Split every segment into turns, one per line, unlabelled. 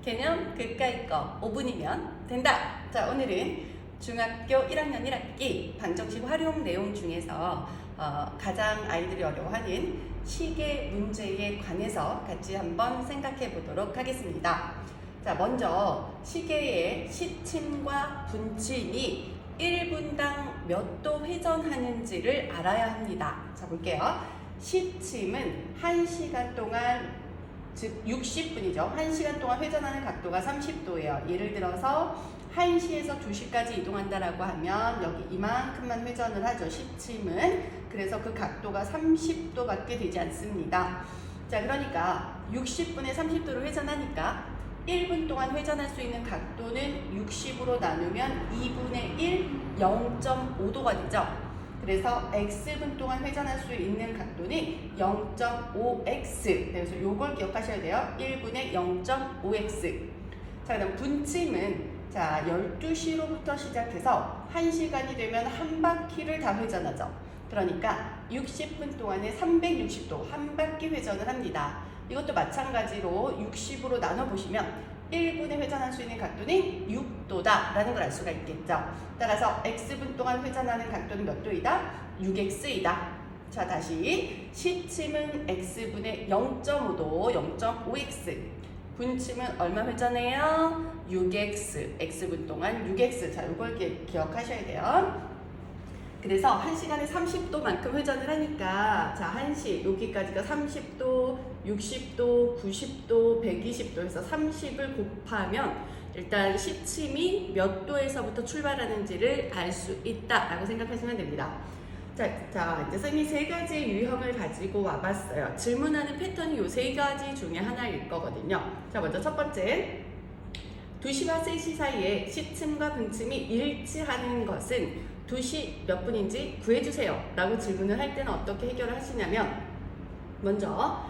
개념 그까이 거 5분이면 된다. 자, 오늘은 중학교 1학년 1학기 방정식 활용 내용 중에서 가장 아이들이 어려워하는 시계 문제에 관해서 같이 한번 생각해 보도록 하겠습니다. 자, 먼저 시계의 시침과 분침이 1분당 몇 도 회전하는지를 알아야 합니다. 자, 볼게요. 시침은 1시간 동안, 즉 60분이죠. 1시간 동안 회전하는 각도가 30도예요. 예를 들어서 1시에서 2시까지 이동한다라고 하면 여기 이만큼만 회전을 하죠. 시침은. 그래서 그 각도가 30도밖에 되지 않습니다. 자, 그러니까 60분에 30도로 회전하니까 1분 동안 회전할 수 있는 각도는 60으로 나누면 2분의 1, 0.5도가 되죠. 그래서 x분 동안 회전할 수 있는 각도는 0.5x. 그래서 이걸 기억하셔야 돼요. 1분의 0.5x. 자, 그다음 분침은 자 12시로부터 시작해서 1시간이 되면 한 바퀴를 다 회전하죠. 그러니까 60분 동안에 360도 한 바퀴 회전을 합니다. 이것도 마찬가지로 60으로 나눠보시면 1분에 회전할 수 있는 각도는 6도다 라는 걸 알 수가 있겠죠. 따라서 x분 동안 회전하는 각도는 몇 도이다? 6x이다. 자, 다시 시침은 x분의 0.5도 0.5x, 분침은 얼마 회전해요? 6x, x분 동안 6x. 자, 이걸 기억하셔야 돼요. 그래서 1시간에 30도만큼 회전을 하니까 자 1시 여기까지가 30도, 60도, 90도, 120도 해서 30을 곱하면 일단 시침이 몇 도에서부터 출발하는지를 알 수 있다라고 생각하시면 됩니다. 자, 이제 선생님이 세 가지의 유형을 가지고 와봤어요. 질문하는 패턴이 이 세 가지 중에 하나일 거거든요. 자, 먼저 첫 번째, 2시와 3시 사이에 시침과 분침이 일치하는 것은 2시 몇 분인지 구해주세요 라고 질문을 할 때는 어떻게 해결을 하시냐면, 먼저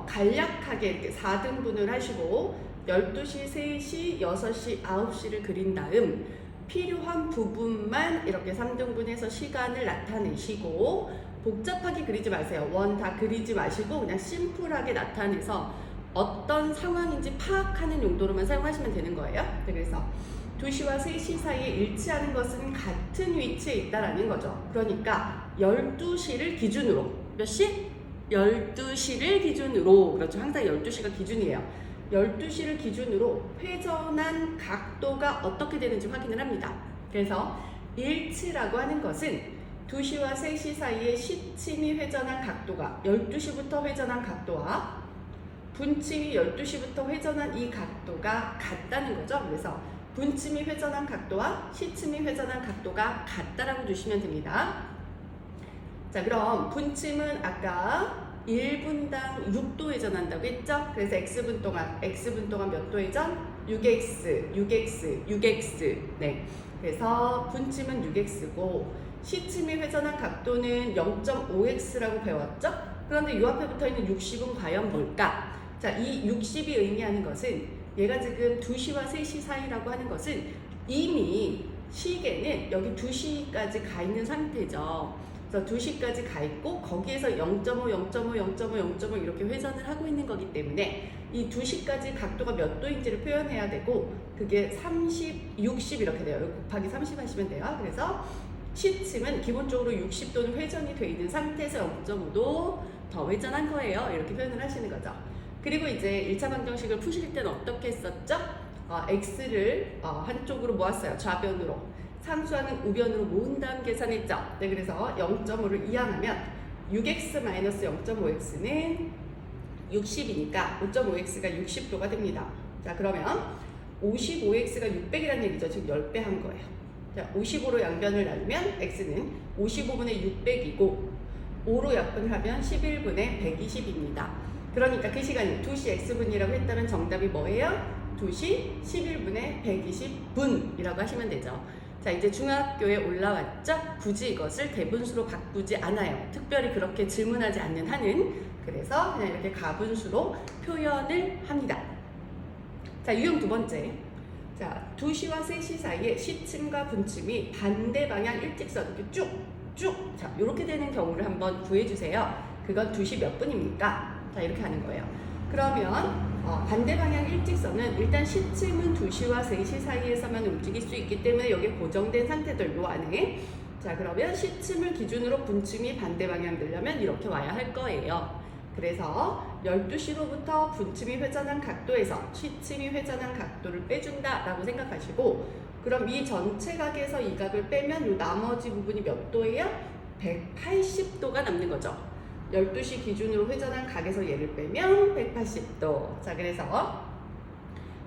간략하게 이렇게 4등분을 하시고 12시, 3시, 6시, 9시를 그린 다음 필요한 부분만 이렇게 3등분해서 시간을 나타내시고, 복잡하게 그리지 마세요. 원 다 그리지 마시고 그냥 심플하게 나타내서 어떤 상황인지 파악하는 용도로만 사용하시면 되는 거예요. 그래서 2시와 3시 사이에 일치하는 것은 같은 위치에 있다라는 거죠. 그러니까 12시를 기준으로, 몇 시? 12시를 기준으로, 그렇죠. 항상 12시가 기준이에요. 12시를 기준으로 회전한 각도가 어떻게 되는지 확인을 합니다. 그래서 일치라고 하는 것은 2시와 3시 사이에 시침이 회전한 각도가 12시부터 회전한 각도와 분침이 12시부터 회전한 이 각도가 같다는 거죠. 그래서 분침이 회전한 각도와 시침이 회전한 각도가 같다라고 두시면 됩니다. 자, 그럼 분침은 아까 1분당 6도 회전한다고 했죠? 그래서 x분 동안 몇 도 회전? 6x, 6x, 6x. 네. 그래서 분침은 6x고 시침이 회전한 각도는 0.5x라고 배웠죠? 그런데 이 앞에 붙어 있는 60은 과연 뭘까? 자, 이 60이 의미하는 것은 얘가 지금 2시와 3시 사이라고 하는 것은 이미 시계는 여기 2시까지 가 있는 상태죠. 그래서 2시까지 가 있고 거기에서 0.5, 0.5, 0.5, 0.5 이렇게 회전을 하고 있는 거기 때문에 이 2시까지 각도가 몇 도인지를 표현해야 되고, 그게 30, 60 이렇게 돼요. 곱하기 30 하시면 돼요. 그래서 시침은 기본적으로 60도는 회전이 돼 있는 상태에서 0.5도 더 회전한 거예요. 이렇게 표현을 하시는 거죠. 그리고 이제 1차 방정식을 푸실 때는 어떻게 했었죠? x를 한쪽으로 모았어요. 좌변으로. 상수하는 우변으로 모은 다음 계산했죠. 네, 그래서 0.5를 이항하면 6x-0.5x는 60이니까 5.5x가 60도가 됩니다. 자, 그러면 55x가 600이라는 얘기죠. 지금 10배 한 거예요. 자, 55로 양변을 나누면 x는 55분의 600이고 5로 약분하면 11분의 120입니다. 그러니까 그 시간이 2시 x분이라고 했다면 정답이 뭐예요? 2시 11분의 120분이라고 하시면 되죠. 자, 이제 중학교에 올라왔죠? 굳이 이것을 대분수로 바꾸지 않아요. 특별히 그렇게 질문하지 않는 한은. 그래서 그냥 이렇게 가분수로 표현을 합니다. 자, 유형 두 번째. 자, 2시와 3시 사이에 시침과 분침이 반대 방향 일직선 이렇게 쭉. 자, 이렇게 되는 경우를 한번 구해주세요. 그건 2시 몇 분입니까? 자, 이렇게 하는 거예요. 그러면 반대 방향 일직선은 일단 시침은 2시와 3시 사이에서만 움직일 수 있기 때문에 여기 고정된 상태들 요 안에. 자, 그러면 시침을 기준으로 분침이 반대 방향 되려면 이렇게 와야 할 거예요. 그래서 12시로부터 분침이 회전한 각도에서 시침이 회전한 각도를 빼준다 라고 생각하시고, 그럼 이 전체 각에서 이 각을 빼면 이 나머지 부분이 몇 도예요? 180도가 남는 거죠. 12시 기준으로 회전한 각에서 얘를 빼면 180도. 자, 그래서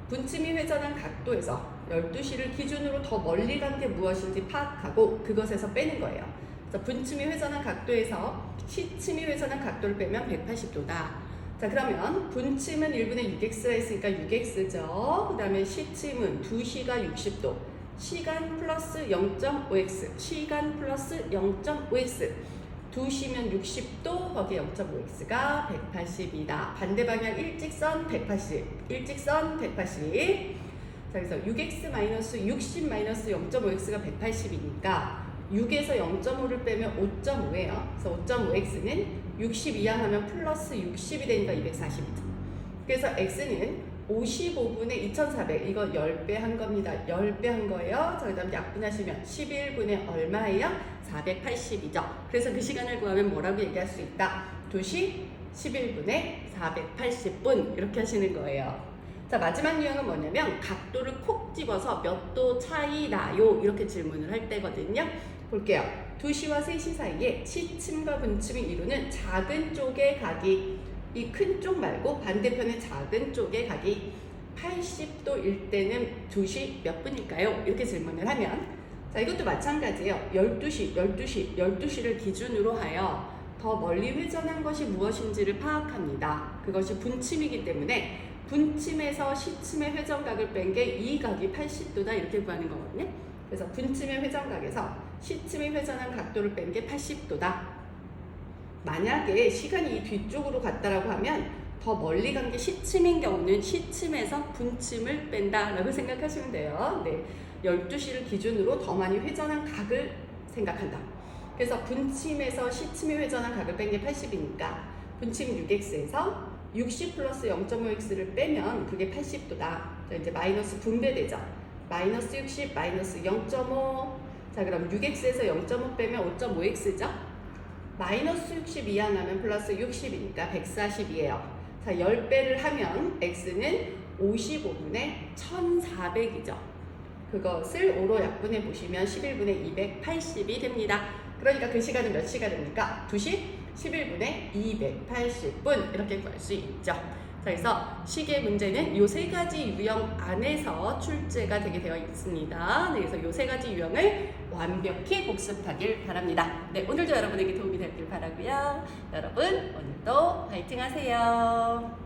분침이 회전한 각도에서 12시를 기준으로 더 멀리 간 게 무엇인지 파악하고 그것에서 빼는 거예요. 그래서 분침이 회전한 각도에서 시침이 회전한 각도를 빼면 180도다. 자, 그러면 분침은 1분의 6x가 있으니까 6x죠. 그 다음에 시침은 2시가 60도. 시간 플러스 0.5x. 시간 플러스 0.5x. 2시면 60도, 거기에 0.5x가 180이다. 반대 방향 일직선 180. 일직선 180. 자, 그래서 6x-60 0.5x가 180이니까 6에서 0.5를 빼면 5.5예요. 그래서 5.5x는 60 이하하면 플러스 60이 되니까 240이죠. 그래서 x는 55분의 2400, 이거 10배 한 겁니다. 10배 한 거예요. 자, 그 다음 약분하시면 11분의 얼마예요? 480이죠. 그래서 그 시간을 구하면 뭐라고 얘기할 수 있다? 2시 11분의 480분 이렇게 하시는 거예요. 자, 마지막 유형은 뭐냐면 각도를 콕 집어서 몇 도 차이 나요? 이렇게 질문을 할 때거든요. 볼게요. 2시와 3시 사이에 시침과 분침이 이루는 작은 쪽의 각이, 이 큰 쪽 말고 반대편의 작은 쪽의 각이 80도일 때는 2시 몇 분일까요? 이렇게 질문을 하면, 자, 이것도 마찬가지예요. 12시를 기준으로 하여 더 멀리 회전한 것이 무엇인지를 파악합니다. 그것이 분침이기 때문에 분침에서 시침의 회전각을 뺀 게 이 각이 80도다 이렇게 구하는 거거든요. 그래서 분침의 회전각에서 시침의 회전한 각도를 뺀 게 80도다. 만약에 시간이 이 뒤쪽으로 갔다라고 하면 더 멀리 간 게 시침인 경우는 시침에서 분침을 뺀다라고 생각하시면 돼요. 네, 12시를 기준으로 더 많이 회전한 각을 생각한다. 그래서 분침에서 시침이 회전한 각을 뺀 게 80이니까 분침 6x에서 60 플러스 0.5x를 빼면 그게 80도다. 자, 이제 마이너스 분배되죠. 마이너스 60 마이너스 0.5. 자, 그럼 6x에서 0.5 빼면 5.5x죠. 마이너스 60 이하 나면 플러스 60이니까 140이에요. 자, 10배를 하면 x는 55분의 1400이죠. 그것을 5로 약분해 보시면 11분의 280이 됩니다. 그러니까 그 시간은 몇 시가 됩니까? 2시 11분의 280분 이렇게 구할 수 있죠. 자, 그래서 시계 문제는 이 세 가지 유형 안에서 출제가 되게 되어 있습니다. 네, 그래서 이 세 가지 유형을 완벽히 복습하길 바랍니다. 네, 오늘도 여러분에게 도움이 됐길 바라고요. 여러분 오늘도 파이팅 하세요.